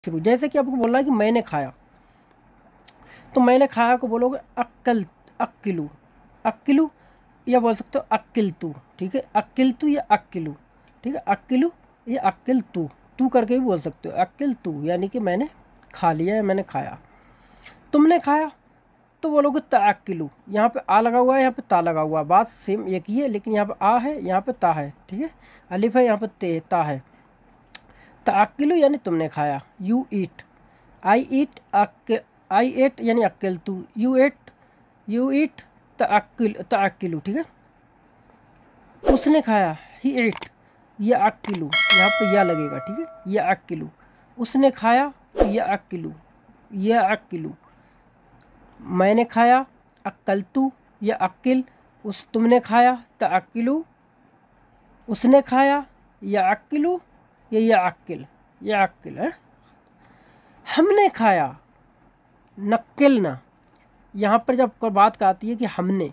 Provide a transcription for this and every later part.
शुरू। जैसे कि आपको बोलना है कि मैंने खाया, तो मैंने खाया को बोलोगे अक्कल, अक्किलू, अक्किलू, या बोल सकते हो अक्किल तू। ठीक है, अक्किल तू या अक्किलू। ठीक है, अक्किलू या अक्किल तू, तू करके भी बोल सकते हो, अक्किल तू यानी कि मैंने खा लिया या मैंने खाया। तुमने खाया तो बोलोगे ताकिलू, यहाँ पे आ लगा हुआ है, यहाँ पे ता लगा हुआ है, बात सेम एक ही है, लेकिन यहाँ पे आ है, यहाँ पे ता है। ठीक है, अलिफ है, यहाँ पे ते ता है। ताकिलू यानी तुमने खाया। You eat, I eat, I eight यानी अक्किल तू, यू एट, यू ईट, ताकिलू। ठीक है, उसने खाया, ही एट, या अक्किलू, यहाँ पे या लगेगा। ठीक है, या अक्किलू, उसने खाया, या अक्किलू, या अक्किलू। मैंने खाया, अक्कलतू या अक्किल, उस तुमने खाया तअक्किलू, उसने खाया या अक्किलू या अक्किल, या अक्किल है। हमने खाया, नक्किलना, यहाँ पर जब कोई बात आती है कि हमने,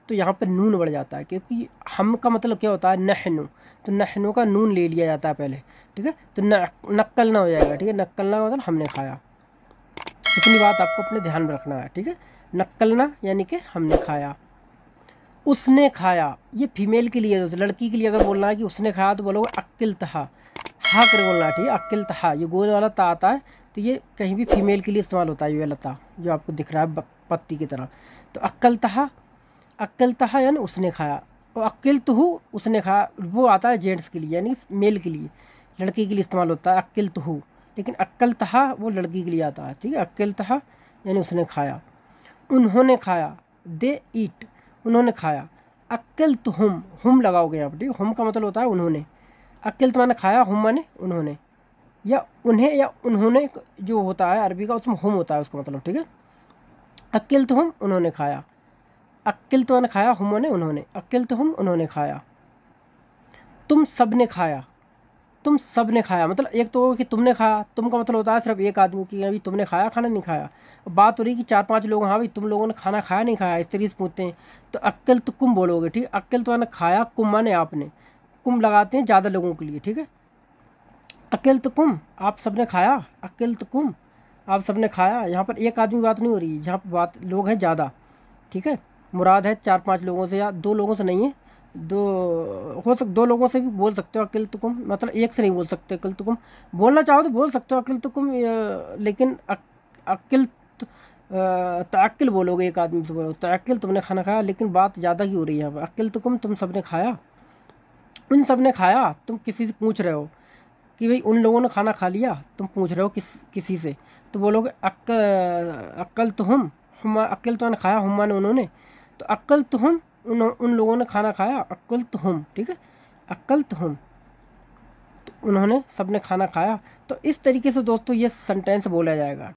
तो यहाँ पर नून बढ़ जाता है, क्योंकि हम का मतलब क्या होता है नहनु, तो नहनु का नून ले लिया जाता है पहले। ठीक है, तो नक्कलना हो जाएगा। ठीक है, नक्कलना का मतलब हमने खाया। इतनी बात आपको अपने ध्यान में रखना है। ठीक है, नक्कलना यानी कि हमने खाया। उसने खाया, ये फीमेल के लिए, लड़की के लिए अगर बोलना है कि उसने खाया तो बोलोगे अक्किल तहा, हा कर बोलना है। ठीक है, अक्किल तहा, ये गोल वाला ता आता है, तो ये कहीं भी फीमेल के लिए इस्तेमाल होता है, ये वाला ता जो आपको दिख रहा है पत्ती की तरह। तो अक्कल तहा, अक्किल तहा यानी उसने खाया, और अक्किल तुहु उसने खाया, वो आता है जेंट्स के लिए यानी मेल के लिए, लड़की के लिए इस्तेमाल होता है अक्किल तुहु। लेकिन अक्कल तहा वो लड़की के लिए आता है। ठीक है, अक्किल तहा यानी उसने खाया। उन्होंने खाया, दे ईट, उन्होंने खाया। अक्किल तो हम लगाओगे यहाँ पर। ठीक है, हम का मतलब होता है उन्होंने, अक्किल तो माने खाया, हम माने उन्होंने, या उन्हें या उन्होंने जो होता है अरबी का, उसमें हम होता है उसका मतलब। ठीक है, अक्किल तो हम उन्होंने खाया, अक्किल तो माने खाया, हम माने उन्होंने, अक्किल तो हम उन्होंने खाया। तुम सब ने खाया, तुम सब ने खाया मतलब एक तो कि तुमने खाया, तुम का मतलब होता है सिर्फ एक आदमी की, अभी तुमने खाया खाना नहीं खाया। बात हो रही कि 4-5 लोग, हाँ भाई तुम लोगों ने खाना खाया नहीं खाया, इस तरीके से पूछते हैं। तो अक्कल तो कुम बोलोगे। ठीक है, अक्कल तो माने खाया, कुम माने आपने, कुम लगाते हैं ज़्यादा लोगों के लिए। ठीक है, अक्कल तो कुम, आप सब ने खाया, अक्कल तो कुम, आप सब ने खाया। यहाँ पर एक आदमी बात नहीं हो रही, यहाँ पर बात लोग हैं ज़्यादा। ठीक है, मुराद है 4-5 लोगों से, या 2 लोगों से नहीं है, दो लोगों से भी बोल सकते हो अकिल तुकुम, मतलब एक से नहीं बोल सकते अकिल तुकुम। बोलना चाहो तो बोल सकते हो अकिल तुकुम, लेकिन अकिल तअक्किल बोलोगे, एक आदमी से बोलो तअक्किल तुमने खाना खाया, लेकिन बात ज़्यादा की हो रही है यहाँ पर। अकिल तुकुम तुम सब ने खाया, उन सब ने खाया, तुम किसी से पूछ रहे हो कि भाई उन लोगों ने खाना खा लिया, तुम पूछ रहे हो किसी से, तो बोलोगे अक्कल तो हम अक्कल तो खाया, हम माने उन्होंने, तो अक्कल तो हम उन लोगों ने खाना खाया, अक्कल तो हम। ठीक है, अक्कल तो हम, तो उन्होंने सब ने खाना खाया। तो इस तरीके से दोस्तों ये सेंटेंस बोला जाएगा।